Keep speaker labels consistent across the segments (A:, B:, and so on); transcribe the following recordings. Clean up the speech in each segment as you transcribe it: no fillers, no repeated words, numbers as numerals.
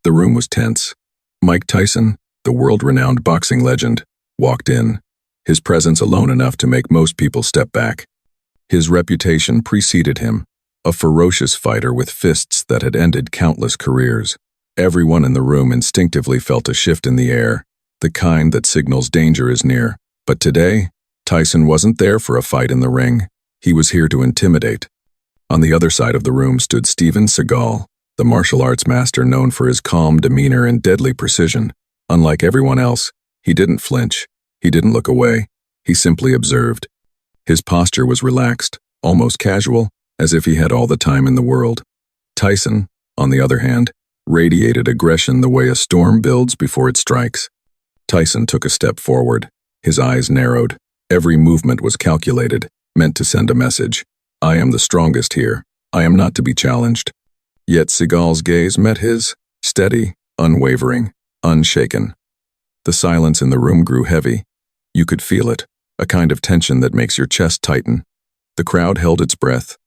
A: The room was tense. Mike Tyson, the world-renowned boxing legend, walked in, his presence alone enough to make most people step back. His reputation preceded him, a ferocious fighter with fists that had ended countless careers. Everyone in the room instinctively felt a shift in the air, the kind that signals danger is near. But today, Tyson wasn't there for a fight in the ring. He was here to intimidate. On the other side of the room stood Seagal, the martial arts master known for his calm demeanor and deadly precision. Unlike everyone else, he didn't flinch. He didn't look away. He simply observed. His posture was relaxed, almost casual, as if he had all the time in the world. Tyson, on the other hand, radiated aggression the way a storm builds before it strikes. Tyson took a step forward. His eyes narrowed. Every movement was calculated, meant to send a message. I am the strongest here. I am not to be challenged. Yet Seagal's gaze met his, steady, unwavering, unshaken. The silence in the room grew heavy. You could feel it, a kind of tension that makes your chest tighten. The crowd held its breath.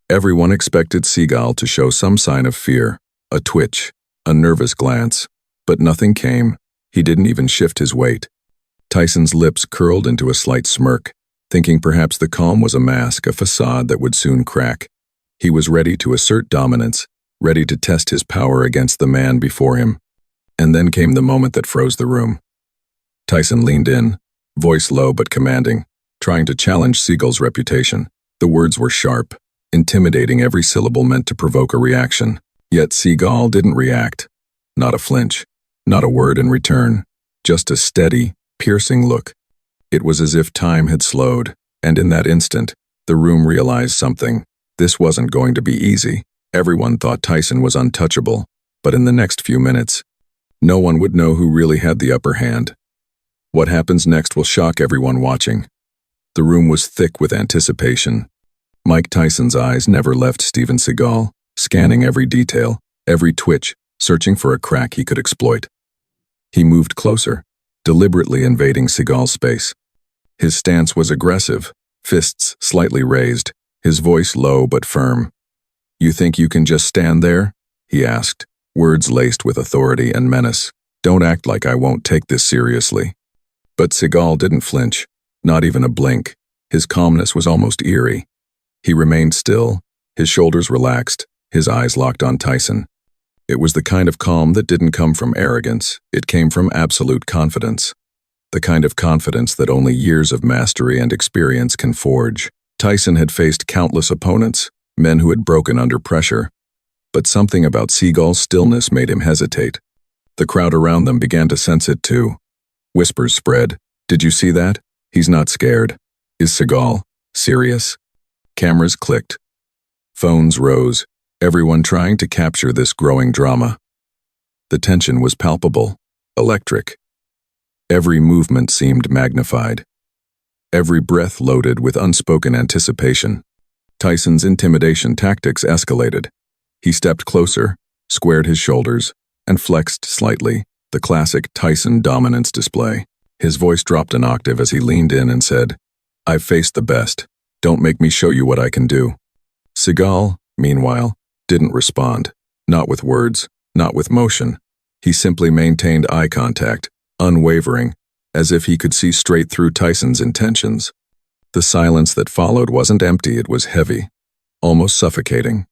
A: Everyone expected Seagal to show some sign of fear, a twitch, a nervous glance. But nothing came. He didn't even shift his weight. Tyson's lips curled into a slight smirk, thinking perhaps the calm was a mask, a facade that would soon crack. He was ready to assert dominance, ready to test his power against the man before him. And then came the moment that froze the room. Tyson leaned in, voice low but commanding, trying to challenge Seagal's reputation. The words were sharp, intimidating, every syllable meant to provoke a reaction. Yet Seagal didn't react. Not a flinch, not a word in return, just a steady, piercing look. It was as if time had slowed, and in that instant, the room realized something. This wasn't going to be easy. Everyone thought Tyson was untouchable, but in the next few minutes, no one would know who really had the upper hand. What happens next will shock everyone watching. The room was thick with anticipation. Mike Tyson's eyes never left Seagal, scanning every detail, every twitch, searching for a crack he could exploit. He moved closer, deliberately invading Seagal's space. His stance was aggressive, fists slightly raised, his voice low but firm. "You think you can just stand there?" he asked, words laced with authority and menace. "Don't act like I won't take this seriously." But Seagal didn't flinch, not even a blink. His calmness was almost eerie. He remained still, his shoulders relaxed, his eyes locked on Tyson. It was the kind of calm that didn't come from arrogance, it came from absolute confidence. The kind of confidence that only years of mastery and experience can forge. Tyson had faced countless opponents, men who had broken under pressure. But something about Seagal's stillness made him hesitate. The crowd around them began to sense it too. Whispers spread. "Did you see that? He's not scared. Is Seagal serious?" Cameras clicked. Phones rose, everyone trying to capture this growing drama. The tension was palpable, electric. Every movement seemed magnified. Every breath loaded with unspoken anticipation. Tyson's intimidation tactics escalated. He stepped closer, squared his shoulders, and flexed slightly, the classic Tyson dominance display. His voice dropped an octave as he leaned in and said, "I've faced the best. Don't make me show you what I can do." Seagal, meanwhile, didn't respond, not with words, not with motion. He simply maintained eye contact, unwavering, as if he could see straight through Tyson's intentions. The silence that followed wasn't empty, it was heavy, almost suffocating.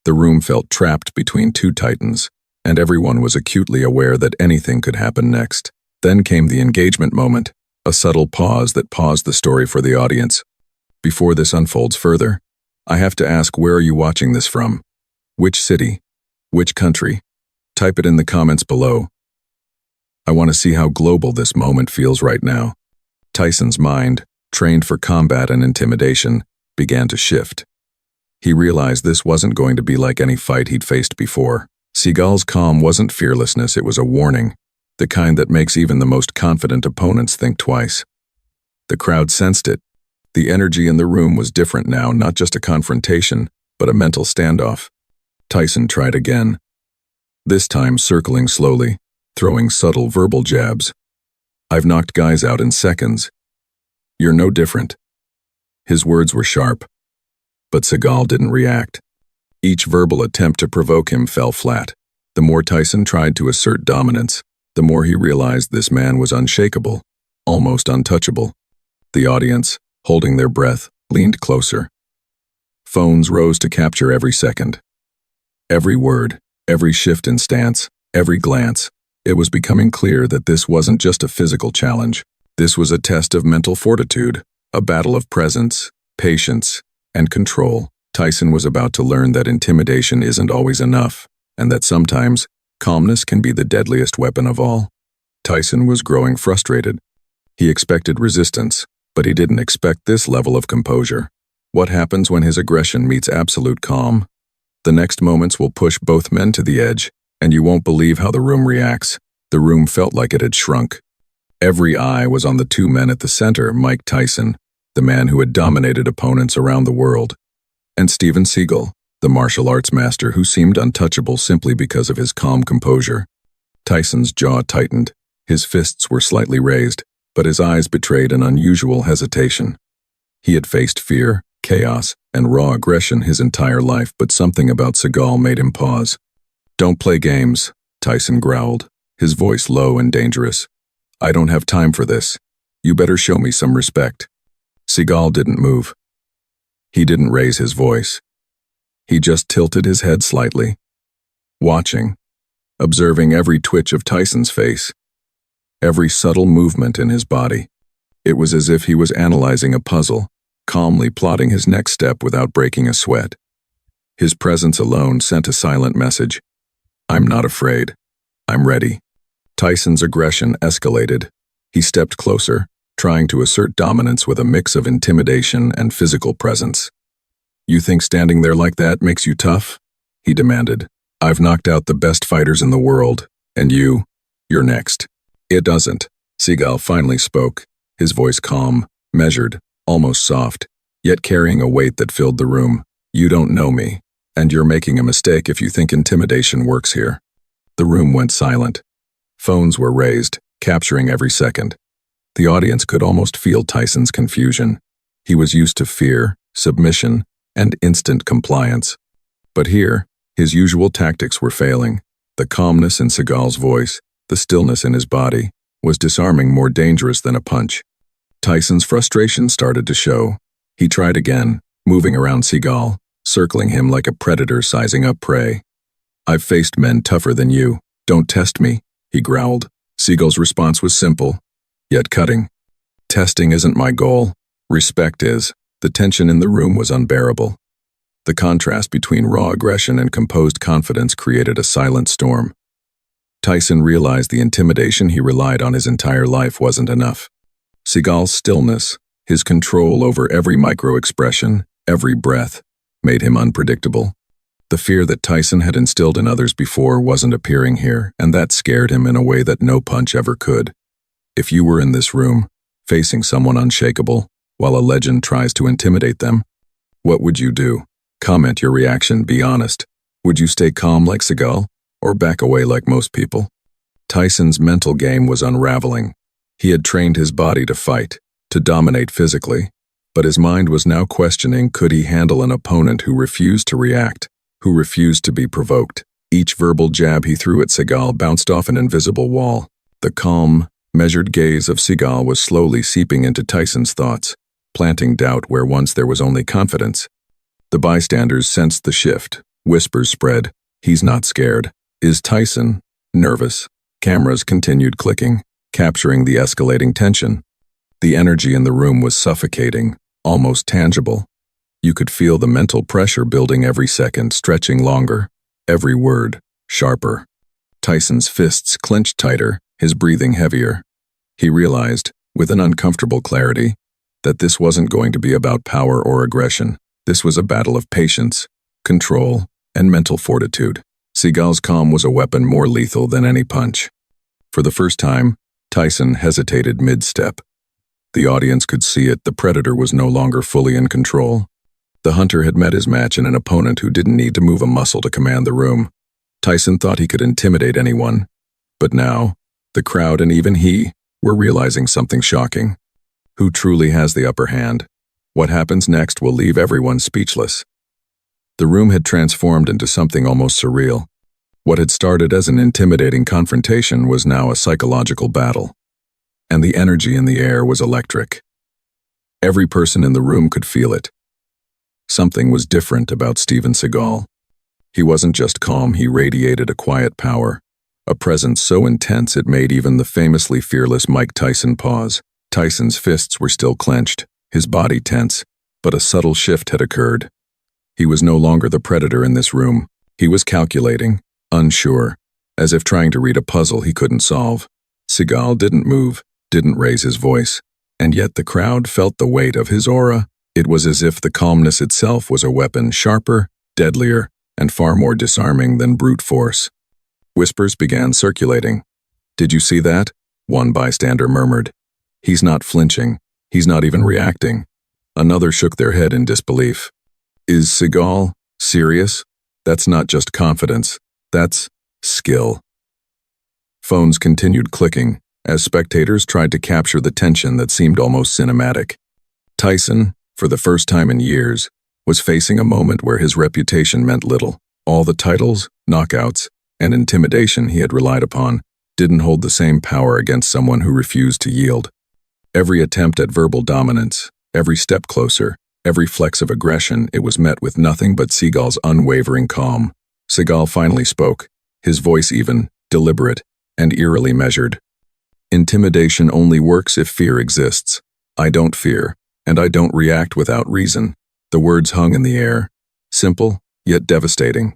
A: The room felt trapped between two titans, and everyone was acutely aware that anything could happen next. Then came the engagement moment, a subtle pause that paused the story for the audience. Before this unfolds further, I have to ask, where are you watching this from? Which city? Which country? Type it in the comments below. I want to see how global this moment feels right now. Tyson's mind, trained for combat and intimidation, began to shift. He realized this wasn't going to be like any fight he'd faced before. Seagal's calm wasn't fearlessness, it was a warning, the kind that makes even the most confident opponents think twice. The crowd sensed it. The energy in the room was different now, not just a confrontation, but a mental standoff. Tyson tried again, this time circling slowly, throwing subtle verbal jabs. "I've knocked guys out in seconds. You're no different." His words were sharp, but Seagal didn't react. Each verbal attempt to provoke him fell flat. The more Tyson tried to assert dominance, the more he realized this man was unshakable, almost untouchable. The audience, holding their breath, leaned closer. Phones rose to capture every second. Every word, every shift in stance, every glance. It was becoming clear that this wasn't just a physical challenge. This was a test of mental fortitude, a battle of presence, patience, and control. Tyson was about to learn that intimidation isn't always enough, and that sometimes calmness can be the deadliest weapon of all. Tyson was growing frustrated. He expected resistance, but he didn't expect this level of composure. What happens when his aggression meets absolute calm? The next moments will push both men to the edge, and you won't believe how the room reacts. The room felt like it had shrunk. Every eye was on the two men at the center, Mike Tyson, the man who had dominated opponents around the world, and Seagal, the martial arts master who seemed untouchable simply because of his calm composure. Tyson's jaw tightened. His fists were slightly raised, but his eyes betrayed an unusual hesitation. He had faced fear, chaos, and raw aggression his entire life, but something about Seagal made him pause. "Don't play games," Tyson growled, his voice low and dangerous. "I don't have time for this. You better show me some respect." Seagal didn't move. He didn't raise his voice. He just tilted his head slightly, watching, observing every twitch of Tyson's face, every subtle movement in his body. It was as if he was analyzing a puzzle, calmly plotting his next step without breaking a sweat. His presence alone sent a silent message. "I'm not afraid. I'm ready." Tyson's aggression escalated. He stepped closer, trying to assert dominance with a mix of intimidation and physical presence. "You think standing there like that makes you tough?" he demanded. "I've knocked out the best fighters in the world, and you're next." "It doesn't." Seagal finally spoke, his voice calm, measured, almost soft, yet carrying a weight that filled the room. "You don't know me, and you're making a mistake if you think intimidation works here." The room went silent. Phones were raised, capturing every second. The audience could almost feel Tyson's confusion. He was used to fear, submission, and instant compliance. But here, his usual tactics were failing. The calmness in Seagal's voice, the stillness in his body, was disarming, more dangerous than a punch. Tyson's frustration started to show. He tried again, moving around Seagal, circling him like a predator sizing up prey. "I've faced men tougher than you. Don't test me," he growled. Seagal's response was simple, yet cutting. "Testing isn't my goal. Respect is." The tension in the room was unbearable. The contrast between raw aggression and composed confidence created a silent storm. Tyson realized the intimidation he relied on his entire life wasn't enough. Seagal's stillness, his control over every micro-expression, every breath, made him unpredictable. The fear that Tyson had instilled in others before wasn't appearing here, and that scared him in a way that no punch ever could. If you were in this room, facing someone unshakable, while a legend tries to intimidate them, what would you do? Comment your reaction, be honest. Would you stay calm like Seagal, or back away like most people? Tyson's mental game was unraveling. He had trained his body to fight, to dominate physically, but his mind was now questioning, could he handle an opponent who refused to react, who refused to be provoked? Each verbal jab he threw at Seagal bounced off an invisible wall. The calm, measured gaze of Seagal was slowly seeping into Tyson's thoughts, planting doubt where once there was only confidence. The bystanders sensed the shift. Whispers spread. "He's not scared." Is Tyson nervous? Cameras continued clicking, capturing the escalating tension. The energy in the room was suffocating, almost tangible. You could feel the mental pressure building every second, stretching longer, every word sharper. Tyson's fists clenched tighter, his breathing heavier. He realized, with an uncomfortable clarity, that this wasn't going to be about power or aggression. This was a battle of patience, control, and mental fortitude. Seagal's calm was a weapon more lethal than any punch. For the first time, Tyson hesitated mid-step. The audience could see it. The predator was no longer fully in control. The hunter had met his match in an opponent who didn't need to move a muscle to command the room. Tyson thought he could intimidate anyone. But now, the crowd and even he were realizing something shocking. Who truly has the upper hand? What happens next will leave everyone speechless. The room had transformed into something almost surreal. What had started as an intimidating confrontation was now a psychological battle, and the energy in the air was electric. Every person in the room could feel it. Something was different about Steven Seagal. He wasn't just calm, he radiated a quiet power, a presence so intense it made even the famously fearless Mike Tyson pause. Tyson's fists were still clenched, his body tense, but a subtle shift had occurred. He was no longer the predator in this room. He was calculating, unsure, as if trying to read a puzzle he couldn't solve. Seagal didn't move, didn't raise his voice, and yet the crowd felt the weight of his aura. It was as if the calmness itself was a weapon sharper, deadlier, and far more disarming than brute force. Whispers began circulating. "Did you see that?" one bystander murmured. "He's not flinching. He's not even reacting." Another shook their head in disbelief. "Is Seagal serious? That's not just confidence. That's skill." Phones continued clicking as spectators tried to capture the tension that seemed almost cinematic. Tyson, for the first time in years, was facing a moment where his reputation meant little. All the titles, knockouts, and intimidation he had relied upon didn't hold the same power against someone who refused to yield. Every attempt at verbal dominance, every step closer, every flex of aggression, it was met with nothing but Seagal's unwavering calm. Seagal finally spoke, his voice even, deliberate, and eerily measured. "Intimidation only works if fear exists. I don't fear, and I don't react without reason." The words hung in the air, simple, yet devastating.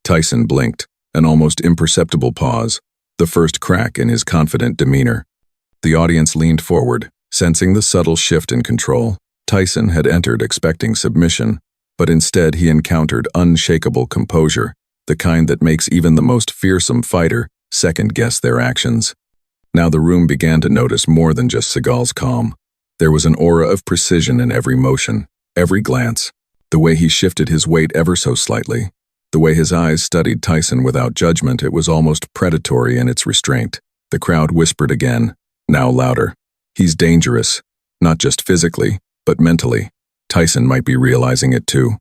A: Tyson blinked, an almost imperceptible pause, the first crack in his confident demeanor. The audience leaned forward, sensing the subtle shift in control. Tyson had entered expecting submission, but instead he encountered unshakable composure, the kind that makes even the most fearsome fighter second-guess their actions. Now the room began to notice more than just Seagal's calm. There was an aura of precision in every motion, every glance, the way he shifted his weight ever so slightly, the way his eyes studied Tyson without judgment. It was almost predatory in its restraint. The crowd whispered again, now louder. "He's dangerous, not just physically, but mentally." Tyson might be realizing it too.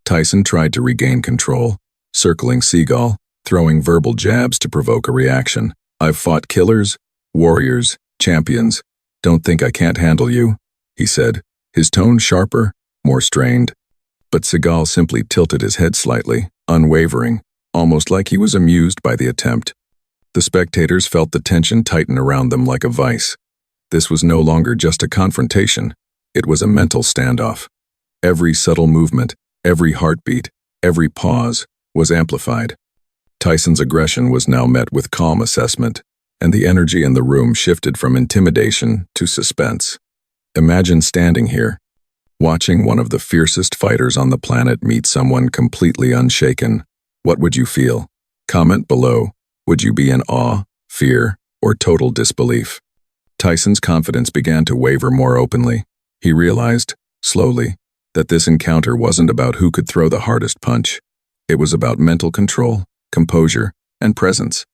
A: Tyson tried to regain control, circling Seagal, throwing verbal jabs to provoke a reaction. "I've fought killers, warriors, champions. Don't think I can't handle you," he said, his tone sharper, more strained. But Seagal simply tilted his head slightly, unwavering, almost like he was amused by the attempt. The spectators felt the tension tighten around them like a vice. This was no longer just a confrontation, it was a mental standoff. Every subtle movement, every heartbeat, every pause was amplified. Tyson's aggression was now met with calm assessment, and the energy in the room shifted from intimidation to suspense. Imagine standing here, watching one of the fiercest fighters on the planet meet someone completely unshaken. What would you feel? Comment below. Would you be in awe, fear, or total disbelief? Tyson's confidence began to waver more openly. He realized, slowly, that this encounter wasn't about who could throw the hardest punch. It was about mental control, composure, and presence.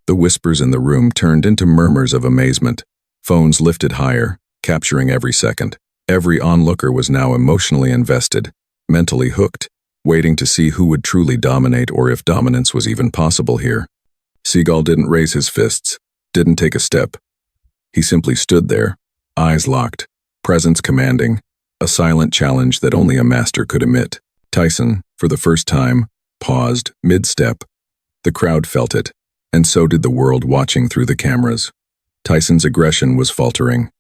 A: The whispers in the room turned into murmurs of amazement. Phones lifted higher, capturing every second. Every onlooker was now emotionally invested, mentally hooked, waiting to see who would truly dominate or if dominance was even possible here. Seagal didn't raise his fists, didn't take a step. He simply stood there, eyes locked, presence commanding, a silent challenge that only a master could emit. Tyson, for the first time, paused mid-step. The crowd felt it, and so did the world watching through the cameras. Tyson's aggression was faltering.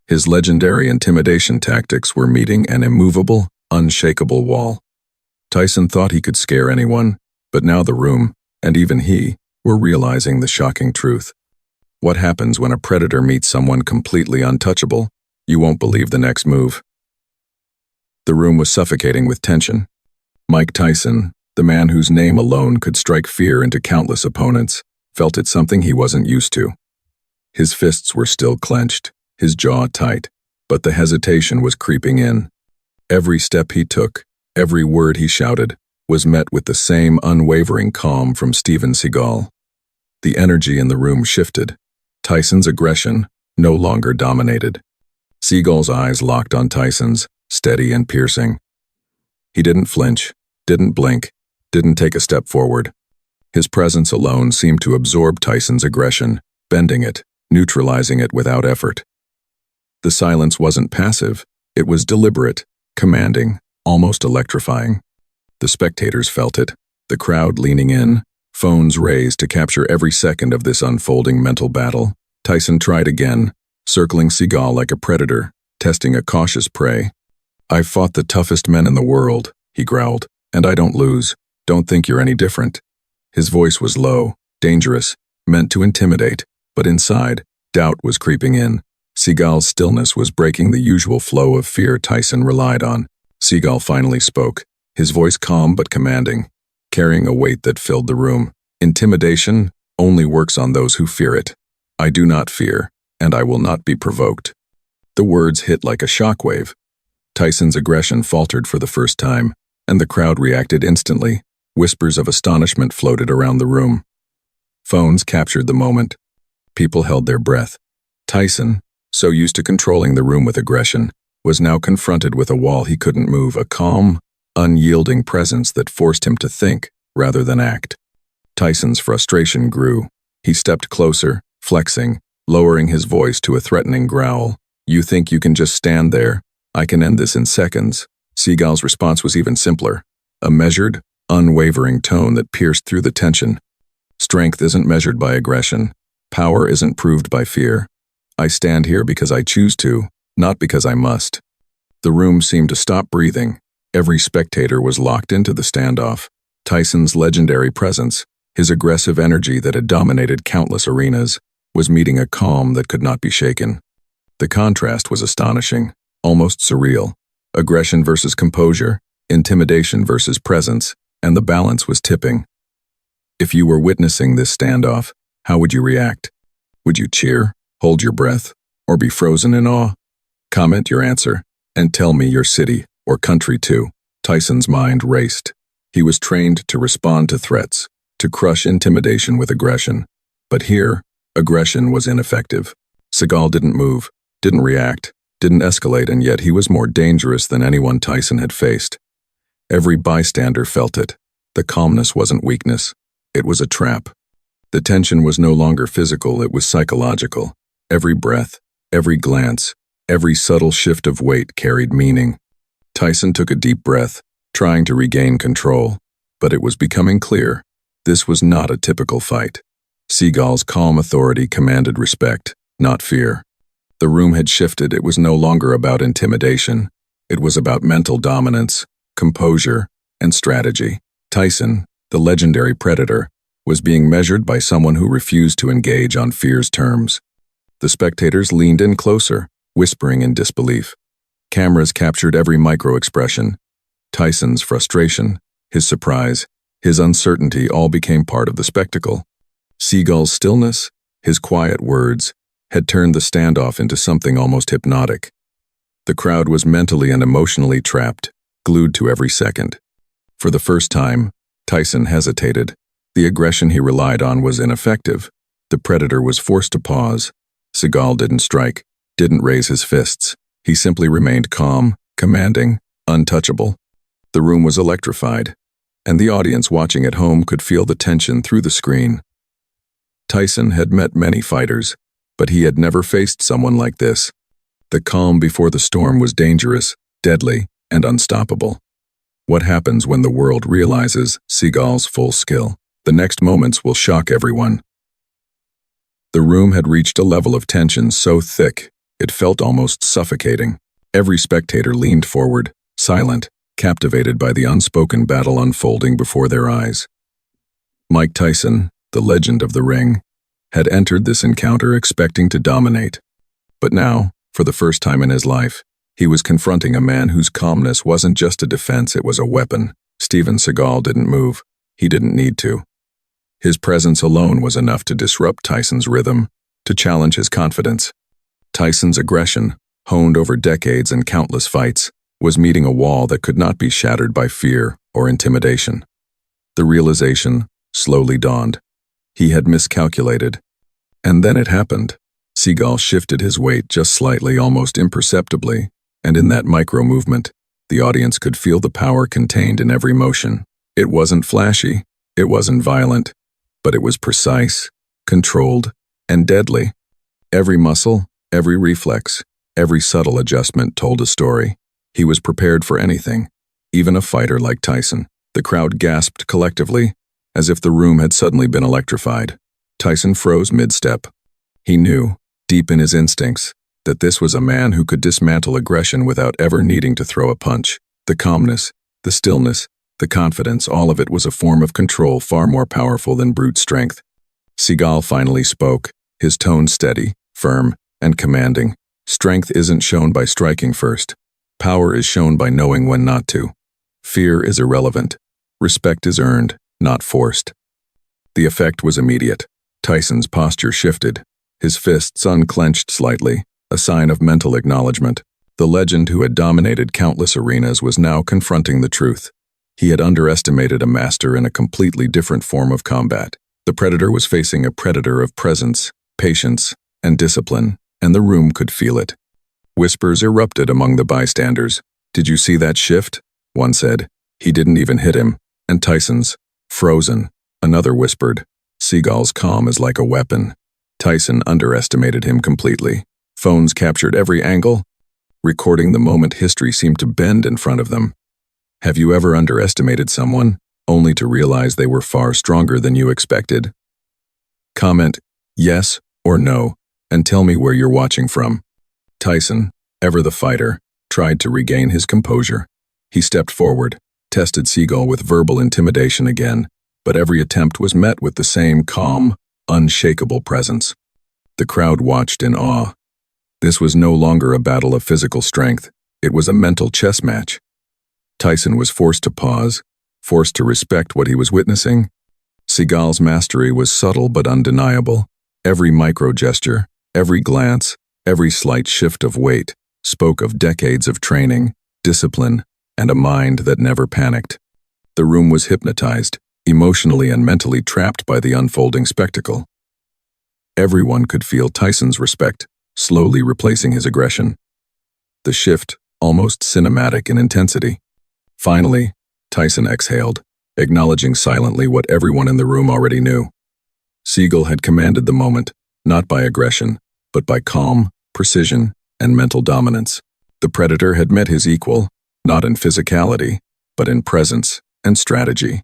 A: His legendary intimidation tactics were meeting an immovable, unshakable wall. Tyson thought he could scare anyone, but now the room, and even he, were realizing the shocking truth. What happens when a predator meets someone completely untouchable? You won't believe the next move. The room was suffocating with tension. Mike Tyson, the man whose name alone could strike fear into countless opponents, felt it something he wasn't used to. His fists were still clenched, his jaw tight, but the hesitation was creeping in. Every step he took, every word he shouted, was met with the same unwavering calm from Steven Seagal. The energy in the room shifted. Tyson's aggression no longer dominated. Seagal's eyes locked on Tyson's, steady and piercing. He didn't flinch, didn't blink, didn't take a step forward. His presence alone seemed to absorb Tyson's aggression, bending it, neutralizing it without effort. The silence wasn't passive, it was deliberate, commanding, almost electrifying. The spectators felt it, the crowd leaning in, phones raised to capture every second of this unfolding mental battle. Tyson tried again, circling Seagal like a predator, testing a cautious prey. "I've fought the toughest men in the world," he growled, "and I don't lose. Don't think you're any different." His voice was low, dangerous, meant to intimidate, but inside, doubt was creeping in. Seagal's stillness was breaking the usual flow of fear Tyson relied on. Seagal finally spoke, his voice calm but commanding, carrying a weight that filled the room. "Intimidation only works on those who fear it. I do not fear, and I will not be provoked." The words hit like a shockwave. Tyson's aggression faltered for the first time, and the crowd reacted instantly. Whispers of astonishment floated around the room. Phones captured the moment. People held their breath. Tyson, so used to controlling the room with aggression, was now confronted with a wall he couldn't move, a calm, unyielding presence that forced him to think rather than act. Tyson's frustration grew. He stepped closer, flexing, lowering his voice to a threatening growl. "You think you can just stand there? I can end this in seconds." Seagal's response was even simpler, a measured, unwavering tone that pierced through the tension. "Strength isn't measured by aggression. Power isn't proved by fear. I stand here because I choose to, not because I must." The room seemed to stop breathing. Every spectator was locked into the standoff. Tyson's legendary presence, his aggressive energy that had dominated countless arenas, was meeting a calm that could not be shaken. The contrast was astonishing, almost surreal. Aggression versus composure, intimidation versus presence, and the balance was tipping. If you were witnessing this standoff, how would you react? Would you cheer, hold your breath, or be frozen in awe? Comment your answer, and tell me your city or country too. Tyson's mind raced. He was trained to respond to threats, to crush intimidation with aggression. But here, aggression was ineffective. Seagal didn't move, didn't react, didn't escalate, and yet he was more dangerous than anyone Tyson had faced. Every bystander felt it. The calmness wasn't weakness. It was a trap. The tension was no longer physical, it was psychological. Every breath, every glance, every subtle shift of weight carried meaning. Tyson took a deep breath, trying to regain control. But it was becoming clear. This was not a typical fight. Seagal's calm authority commanded respect, not fear. The room had shifted. It was no longer about intimidation. It was about mental dominance, composure, and strategy. Tyson, the legendary predator, was being measured by someone who refused to engage on fear's terms. The spectators leaned in closer, whispering in disbelief. Cameras captured every micro-expression. Tyson's frustration, his surprise, his uncertainty all became part of the spectacle. Seagal's stillness, his quiet words, had turned the standoff into something almost hypnotic. The crowd was mentally and emotionally trapped, glued to every second. For the first time, Tyson hesitated. The aggression he relied on was ineffective. The predator was forced to pause. Seagal didn't strike, didn't raise his fists. He simply remained calm, commanding, untouchable. The room was electrified, and the audience watching at home could feel the tension through the screen. Tyson had met many fighters, but he had never faced someone like this. The calm before the storm was dangerous, deadly, and unstoppable. What happens when the world realizes Seagal's full skill? The next moments will shock everyone. The room had reached a level of tension so thick, it felt almost suffocating. Every spectator leaned forward, silent, captivated by the unspoken battle unfolding before their eyes. Mike Tyson, the legend of the ring, had entered this encounter expecting to dominate. But now, for the first time in his life, he was confronting a man whose calmness wasn't just a defense, it was a weapon. Steven Seagal didn't move. He didn't need to. His presence alone was enough to disrupt Tyson's rhythm, to challenge his confidence. Tyson's aggression, honed over decades and countless fights, was meeting a wall that could not be shattered by fear or intimidation. The realization slowly dawned. He had miscalculated. And then it happened. Seagal shifted his weight just slightly, almost imperceptibly, and in that micro-movement, the audience could feel the power contained in every motion. It wasn't flashy, it wasn't violent, but it was precise, controlled, and deadly. Every muscle, every reflex, every subtle adjustment told a story. He was prepared for anything, even a fighter like Tyson. The crowd gasped collectively, as if the room had suddenly been electrified. Tyson froze mid-step. He knew, deep in his instincts, that this was a man who could dismantle aggression without ever needing to throw a punch. The calmness, the stillness, the confidence, all of it was a form of control far more powerful than brute strength. Seagal finally spoke, his tone steady, firm, and commanding. Strength isn't shown by striking first. Power is shown by knowing when not to. Fear is irrelevant. Respect is earned, not forced. The effect was immediate. Tyson's posture shifted. His fists unclenched slightly, a sign of mental acknowledgement. The legend who had dominated countless arenas was now confronting the truth. He had underestimated a master in a completely different form of combat. The predator was facing a predator of presence, patience, and discipline, and the room could feel it. Whispers erupted among the bystanders. "Did you see that shift?" one said. "He didn't even hit him." And Tyson's, "Frozen," another whispered. Seagal's calm is like a weapon. Tyson underestimated him completely. Phones captured every angle, recording the moment. History seemed to bend in front of them. Have you ever underestimated someone, only to realize they were far stronger than you expected? Comment yes or no, and tell me where you're watching from. Tyson, ever the fighter, tried to regain his composure. He stepped forward, tested Seagal with verbal intimidation again, but every attempt was met with the same calm, unshakable presence. The crowd watched in awe. This was no longer a battle of physical strength, it was a mental chess match. Tyson was forced to pause, forced to respect what he was witnessing. Seagal's mastery was subtle but undeniable. Every micro-gesture, every glance, every slight shift of weight spoke of decades of training, discipline, and a mind that never panicked. The room was hypnotized, emotionally and mentally trapped by the unfolding spectacle. Everyone could feel Tyson's respect, slowly replacing his aggression. The shift, almost cinematic in intensity. Finally, Tyson exhaled, acknowledging silently what everyone in the room already knew. Seagal had commanded the moment, not by aggression, but by calm, precision, and mental dominance. The predator had met his equal, not in physicality, but in presence and strategy.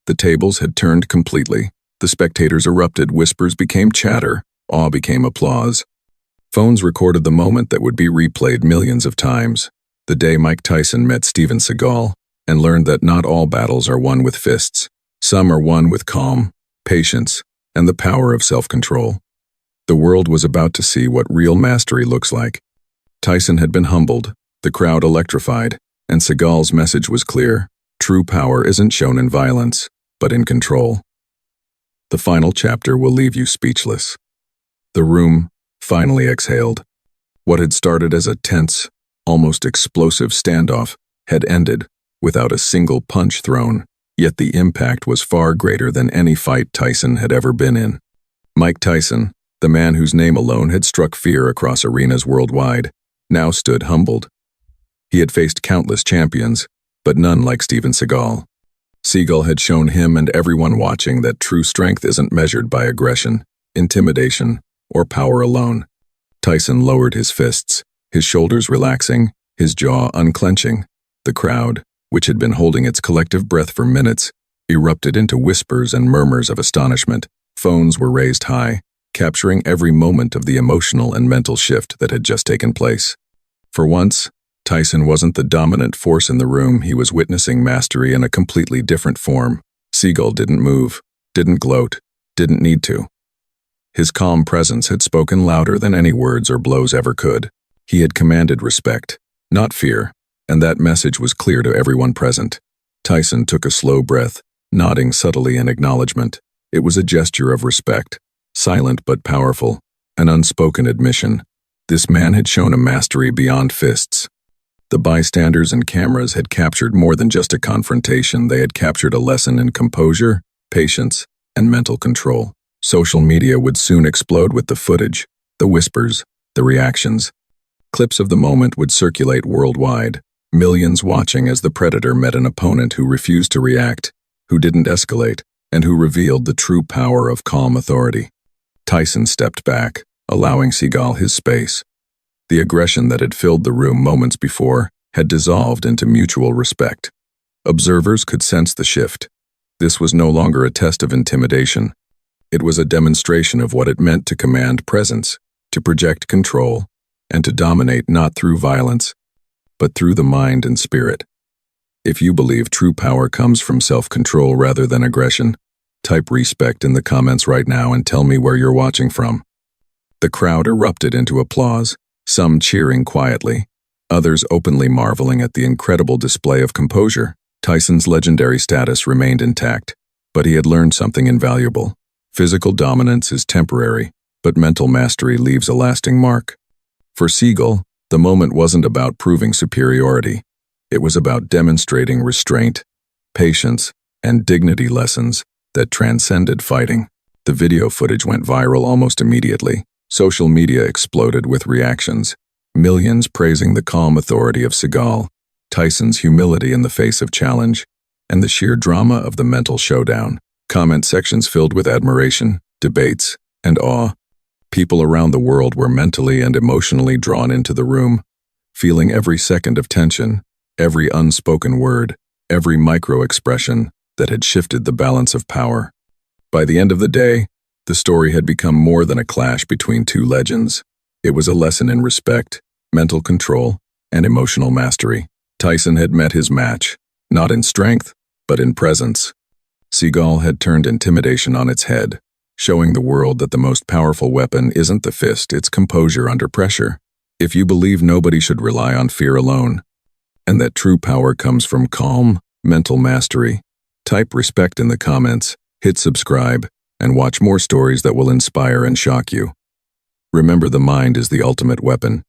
A: The tables had turned completely. The spectators erupted, whispers became chatter, awe became applause. Phones recorded the moment that would be replayed millions of times. The day Mike Tyson met Steven Seagal and learned that not all battles are won with fists. Some are won with calm, patience, and the power of self-control. The world was about to see what real mastery looks like. Tyson had been humbled, the crowd electrified, and Seagal's message was clear. True power isn't shown in violence, but in control. The final chapter will leave you speechless. The room finally exhaled. What had started as a tense, almost explosive standoff had ended without a single punch thrown, yet the impact was far greater than any fight Tyson had ever been in. Mike Tyson, the man whose name alone had struck fear across arenas worldwide, now stood humbled. He had faced countless champions, but none like Steven Seagal. Seagal had shown him and everyone watching that true strength isn't measured by aggression, intimidation, or power alone. Tyson lowered his fists, his shoulders relaxing, his jaw unclenching. The crowd, which had been holding its collective breath for minutes, erupted into whispers and murmurs of astonishment. Phones were raised high, capturing every moment of the emotional and mental shift that had just taken place. For once, Tyson wasn't the dominant force in the room. He was witnessing mastery in a completely different form. Seagal didn't move, didn't gloat, didn't need to. His calm presence had spoken louder than any words or blows ever could. He had commanded respect, not fear, and that message was clear to everyone present. Tyson took a slow breath, nodding subtly in acknowledgement. It was a gesture of respect, silent but powerful, an unspoken admission. This man had shown a mastery beyond fists. The bystanders and cameras had captured more than just a confrontation. They had captured a lesson in composure, patience, and mental control. Social media would soon explode with the footage, the whispers, the reactions. Clips of the moment would circulate worldwide, millions watching as the predator met an opponent who refused to react, who didn't escalate, and who revealed the true power of calm authority. Tyson stepped back, allowing Seagal his space. The aggression that had filled the room moments before had dissolved into mutual respect. Observers could sense the shift. This was no longer a test of intimidation. It was a demonstration of what it meant to command presence, to project control, and to dominate not through violence, but through the mind and spirit. If you believe true power comes from self-control rather than aggression, type respect in the comments right now and tell me where you're watching from. The crowd erupted into applause, some cheering quietly, others openly marveling at the incredible display of composure. Tyson's legendary status remained intact, but he had learned something invaluable. Physical dominance is temporary, but mental mastery leaves a lasting mark. For Seagal, the moment wasn't about proving superiority. It was about demonstrating restraint, patience, and dignity lessons that transcended fighting. The video footage went viral almost immediately. Social media exploded with reactions, millions praising the calm authority of Seagal, Tyson's humility in the face of challenge, and the sheer drama of the mental showdown. Comment sections filled with admiration, debates, and awe. People around the world were mentally and emotionally drawn into the room, feeling every second of tension, every unspoken word, every micro-expression that had shifted the balance of power. By the end of the day, the story had become more than a clash between two legends. It was a lesson in respect, mental control, and emotional mastery. Tyson had met his match, not in strength, but in presence. Seagal had turned intimidation on its head, showing the world that the most powerful weapon isn't the fist, it's composure under pressure. If you believe nobody should rely on fear alone, and that true power comes from calm, mental mastery, type respect in the comments, hit subscribe, and watch more stories that will inspire and shock you. Remember, the mind is the ultimate weapon.